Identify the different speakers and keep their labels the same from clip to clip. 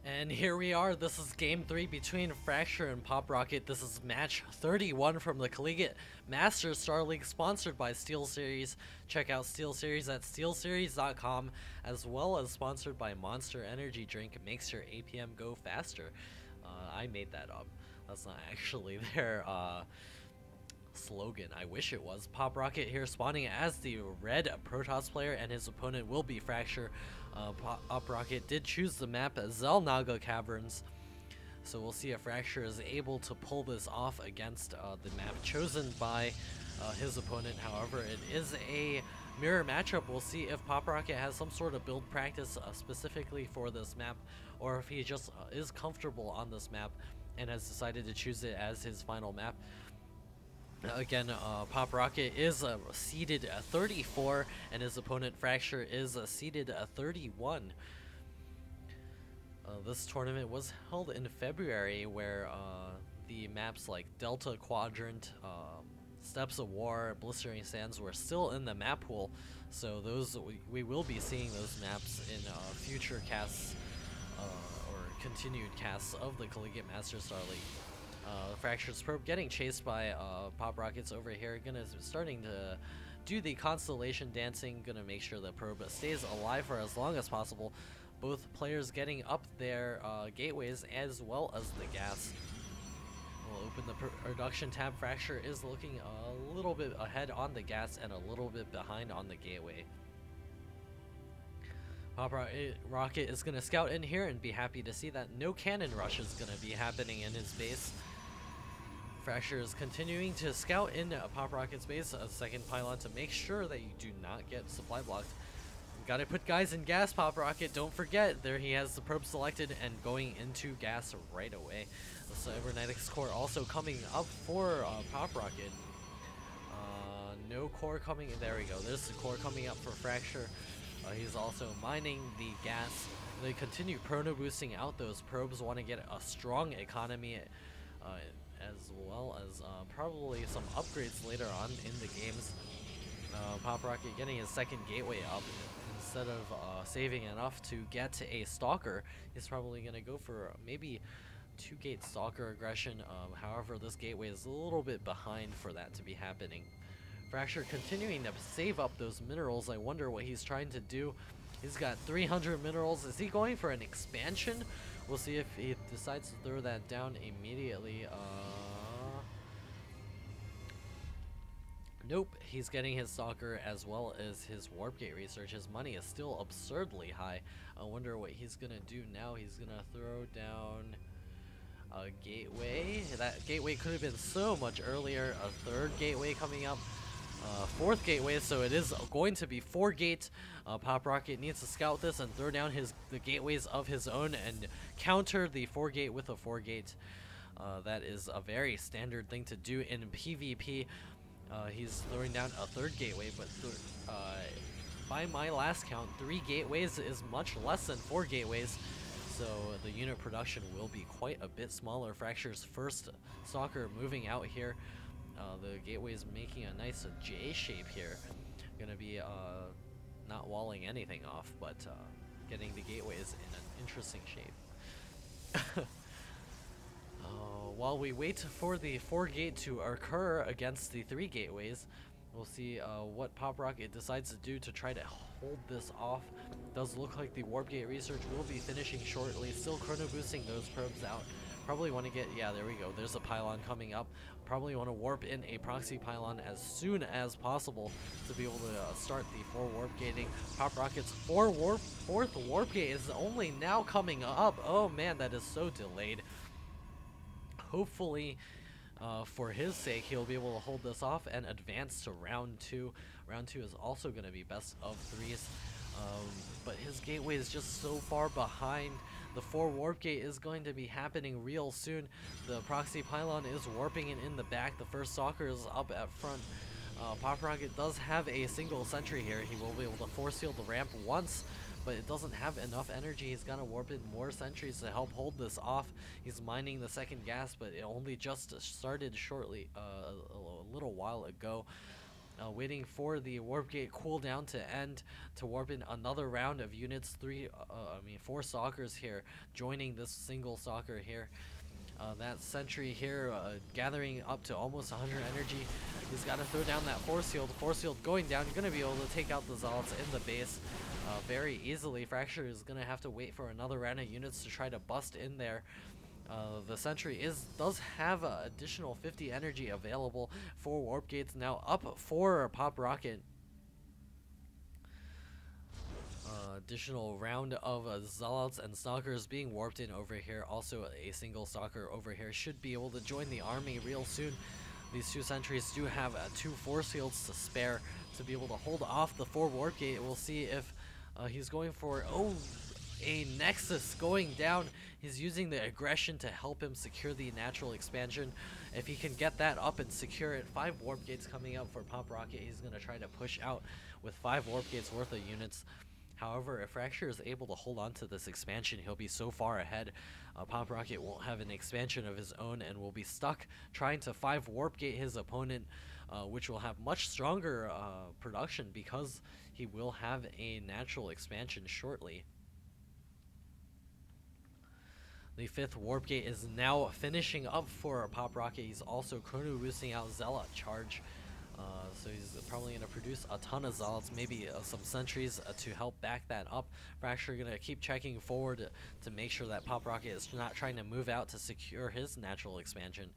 Speaker 1: And here we are, this is game 3 between Fracture and Poprockit. This is match 31 from the Collegiate Masters Star League, sponsored by SteelSeries. Check out SteelSeries at steelseries.com, as well as sponsored by Monster Energy Drink. Makes your APM go faster. I made that up. That's not actually their slogan. I wish it was. Poprockit here spawning as the red Protoss player, and his opponent will be Fracture. Poprockit did choose the map Zelnaga Caverns, so we'll see if Fracture is able to pull this off against the map chosen by his opponent. However, it is a mirror matchup. We'll see if Poprockit has some sort of build practice specifically for this map, or if he just is comfortable on this map and has decided to choose it as his final map. Again, Poprockit is seeded at 34, and his opponent Fracture is seeded at 31. This tournament was held in February, where the maps like Delta Quadrant, Steps of War, Blistering Sands were still in the map pool, so those we will be seeing those maps in future casts or continued casts of the Collegiate Masters Star League. Fracture's probe getting chased by Poprockit's over here, starting to do the constellation dancing, gonna make sure the probe stays alive for as long as possible. Both players getting up their gateways as well as the gas. We'll open the production tab. Fracture is looking a little bit ahead on the gas and a little bit behind on the gateway. Poprockit is gonna scout in here and be happy to see that no cannon rush is gonna be happening in his base. Fracture is continuing to scout in Poprockit's base, a second pylon, to make sure that you do not get supply blocked. Gotta put guys in gas, Poprockit, don't forget. There he has the probe selected and going into gas right away. The Cybernetics core also coming up for Poprockit. No core coming, there we go, there's the core coming up for Fracture. He's also mining the gas. They continue chrono boosting out those probes, want to get a strong economy, as well as probably some upgrades later on in the games. Poprockit getting his second gateway up. Instead of saving enough to get a Stalker, he's probably going to go for maybe 2-gate Stalker aggression. However, this gateway is a little bit behind for that to be happening. Fracture continuing to save up those minerals. I wonder what he's trying to do. He's got 300 minerals. Is he going for an expansion? We'll see if he decides to throw that down immediately. Nope, he's getting his Stalker as well as his Warp Gate research. His money is still absurdly high. I wonder what he's gonna do now. He's gonna throw down a gateway. That gateway could have been so much earlier. A third gateway coming up. Fourth gateway, so it is going to be 4-gate. Poprockit needs to scout this and throw down the gateways of his own and counter the 4-gate with a 4-gate. That is a very standard thing to do in PvP. He's throwing down a third gateway, but by my last count, 3 gateways is much less than 4 gateways, so the unit production will be quite a bit smaller. Fracture's first Stalker moving out here. The gateway is making a nice J shape here. Gonna be not walling anything off, but getting the gateways in an interesting shape. While we wait for the 4-gate to occur against the 3 gateways, we'll see what Poprockit decides to do to try to hold this off. Does look like the Warp Gate research will be finishing shortly. Still chrono boosting those probes out. Probably want to get, yeah, there we go. There's a pylon coming up. Probably want to warp in a proxy pylon as soon as possible to be able to start the 4 warp gating. Poprockit's fourth warp gate is only now coming up. Oh man, that is so delayed. Hopefully, for his sake, he'll be able to hold this off and advance to round 2. Round 2 is also going to be best of 3s, but his gateway is just so far behind. The 4 warp gate is going to be happening real soon. The proxy pylon is warping in the back. The first Stalker is up at front. Poprockit does have a single sentry here. He will be able to force field the ramp once, but it doesn't have enough energy. He's gonna warp in more sentries to help hold this off. He's mining the second gas, but it only just started shortly, a little while ago. waiting for the warp gate cooldown to end to warp in another round of units. 4 stalkers here joining this single stalker here. That sentry here gathering up to almost 100 energy. He's got to throw down that force field. Force field going down. You're going to be able to take out the zealots in the base very easily. Fracture is going to have to wait for another round of units to try to bust in there. The sentry does have additional 50 energy available for warp gates now up for Poprockit. Additional round of zealots and stalkers being warped in over here. Also a single stalker over here should be able to join the army real soon. These 2 sentries do have 2 force fields to spare to be able to hold off the 4 warp gate. We'll see if he's going for a nexus going down. He's using the aggression to help him secure the natural expansion. If he can get that up and secure it, 5 warp gates coming up for Poprockit. He's going to try to push out with 5 warp gates worth of units. However, if Fracture is able to hold on to this expansion, he'll be so far ahead. Poprockit won't have an expansion of his own and will be stuck trying to 5 warp gate his opponent, which will have much stronger production because he will have a natural expansion shortly. The 5th warp gate is now finishing up for Poprockit. He's also chrono boosting out Zealot charge. So he's probably going to produce a ton of zealots, maybe some sentries to help back that up. Fracture going to keep checking forward to make sure that Poprockit is not trying to move out to secure his natural expansion.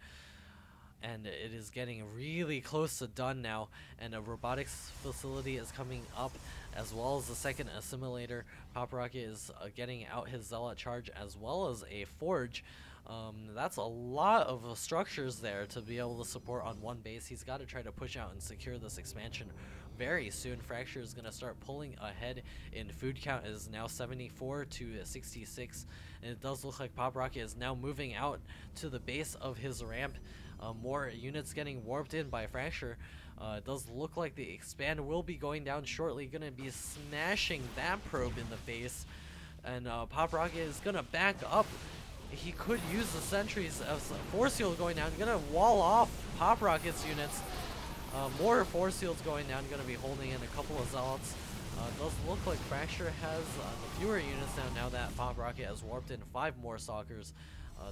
Speaker 1: And it is getting really close to done now, and a robotics facility is coming up as well as the 2nd assimilator. Poprockit is getting out his zealot charge as well as a forge. That's a lot of structures there to be able to support on one base. He's got to try to push out and secure this expansion very soon. Fracture is going to start pulling ahead in food count. It is now 74 to 66, and it does look like Poprockit is now moving out to the base of his ramp. More units getting warped in by Fracture. It does look like the expand will be going down shortly. Going to be smashing that probe in the face, and Poprockit is going to back up. He could use the sentries as a force field going down. Gonna wall off Poprockit's units. More force fields going down. Gonna be holding in a couple of zealots. Does look like Fracture has fewer units now that Poprockit has warped in 5 more stalkers.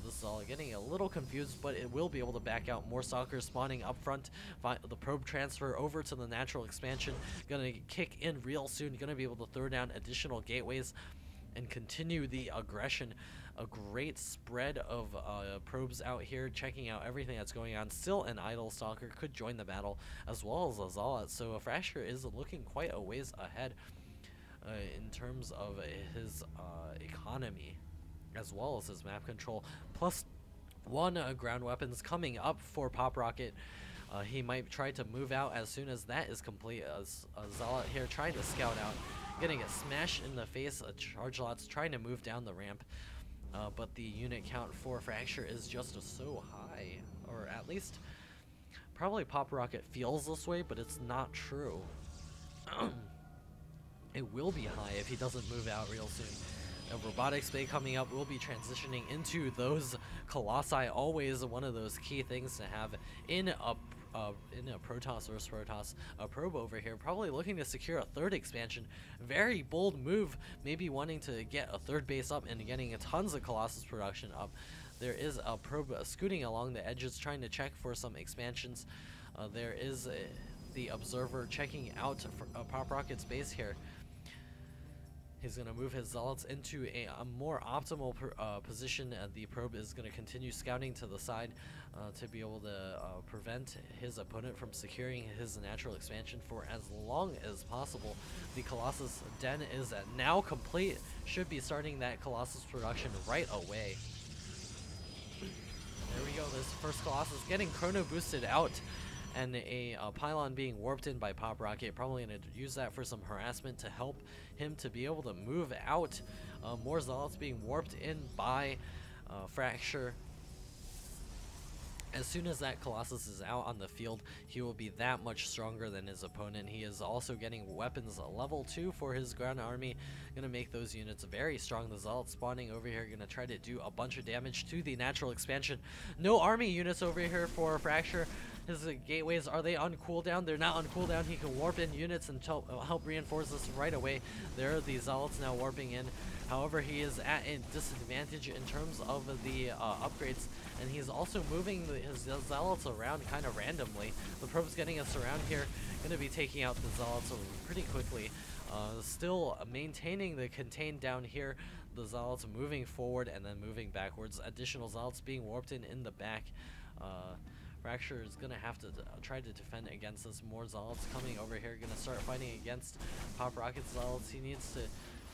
Speaker 1: This is all getting a little confused, but it will be able to back out. More stalkers spawning up front. The probe transfer over to the natural expansion. Gonna kick in real soon. Gonna be able to throw down additional gateways and continue the aggression. A great spread of probes out here, checking out everything that's going on. Still an idle stalker could join the battle, as well as a zealot. So Fracture is looking quite a ways ahead in terms of his economy, as well as his map control. Plus 1 ground weapons coming up for Poprockit. He might try to move out as soon as that is complete. As a zealot here trying to scout out, getting a smash in the face. Charge lots trying to move down the ramp. But the unit count for Fracture is just so high, or at least probably Poprockit feels this way, but it's not true. It will be high if he doesn't move out real soon. A robotics bay coming up will be transitioning into those colossi. Always one of those key things to have in a Protoss or Protoss probe over here. Probably looking to secure a 3rd expansion. Very bold move. Maybe wanting to get a 3rd base up and getting tons of Colossus production up. There is a probe scooting along the edges trying to check for some expansions. There is the observer checking out Poprockit's base here. He's going to move his zealots into a more optimal position. The probe is going to continue scouting to the side to be able to prevent his opponent from securing his natural expansion for as long as possible. The Colossus den is now complete. Should be starting that Colossus production right away. There we go. This first Colossus getting chrono boosted out. And a pylon being warped in by Poprockit. Probably going to use that for some harassment to help him to be able to move out. More zealots being warped in by Fracture. As soon as that Colossus is out on the field, he will be that much stronger than his opponent. He is also getting weapons level 2 for his ground army. Going to make those units very strong. The zealots spawning over here going to try to do a bunch of damage to the natural expansion. No army units over here for Fracture. His gateways, are they on cooldown? They're not on cooldown. He can warp in units and help reinforce this right away. There are the Zealots now warping in. However, he is at a disadvantage in terms of the upgrades, and he's also moving his Zealots around kind of randomly. The probe's getting us around here, going to be taking out the Zealots pretty quickly. Still maintaining the contain down here. The Zealots moving forward and then moving backwards. Additional Zealots being warped in the back. Fracture is going to have to try to defend against this. More Zealots coming over here, going to start fighting against Poprockit Zealots. He needs to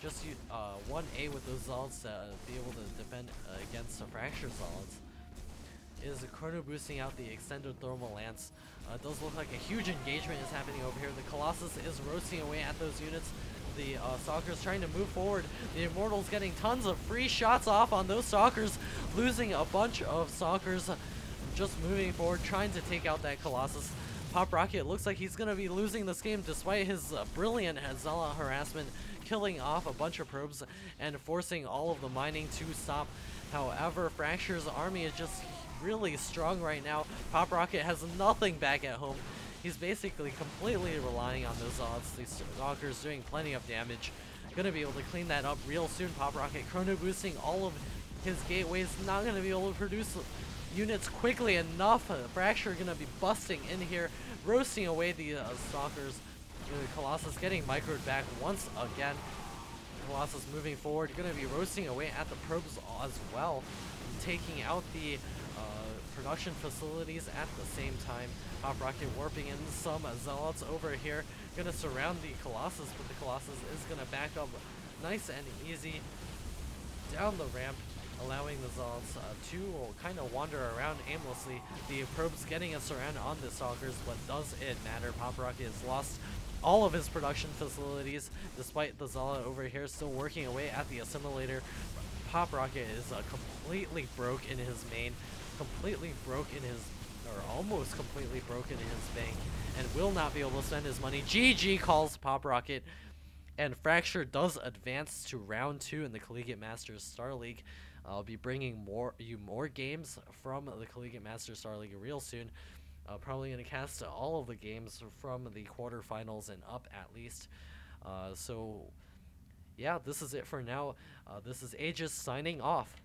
Speaker 1: just use 1A with those Zealots to be able to defend against the Fracture Zealots. Is chrono boosting out the extended thermal lance. It does look like a huge engagement is happening over here. The Colossus is roasting away at those units. The Stalkers trying to move forward. The Immortals getting tons of free shots off on those Stalkers, losing a bunch of Stalkers. Just moving forward, trying to take out that Colossus. Poprockit looks like he's going to be losing this game despite his brilliant Zealot harassment, killing off a bunch of probes and forcing all of the mining to stop. However, Fracture's army is just really strong right now. Poprockit has nothing back at home. He's basically completely relying on those Zealots. These Stalkers doing plenty of damage. Going to be able to clean that up real soon. Poprockit chrono boosting all of his gateways. Not going to be able to produce units quickly enough. Fracture going to be busting in here, roasting away the Stalkers. The Colossus getting microed back once again. Colossus moving forward, going to be roasting away at the probes as well, taking out the production facilities at the same time. Poprockit warping in some Zealots over here, going to surround the Colossus, but the Colossus is going to back up nice and easy down the ramp, allowing the Zealots to kind of wander around aimlessly. The probes getting us around on the Stalkers, but does it matter? Poprockit has lost all of his production facilities, despite the Zealot over here still working away at the assimilator. Poprockit is completely broke in his main, completely broke in his, or almost completely broken in his bank, and will not be able to spend his money. GG calls Poprockit, and Fracture does advance to round 2 in the Collegiate Masters Star League. I'll be bringing more games from the Collegiate Masters Star League real soon. Probably going to cast all of the games from the quarterfinals and up at least. So yeah, this is it for now. This is Aegis signing off.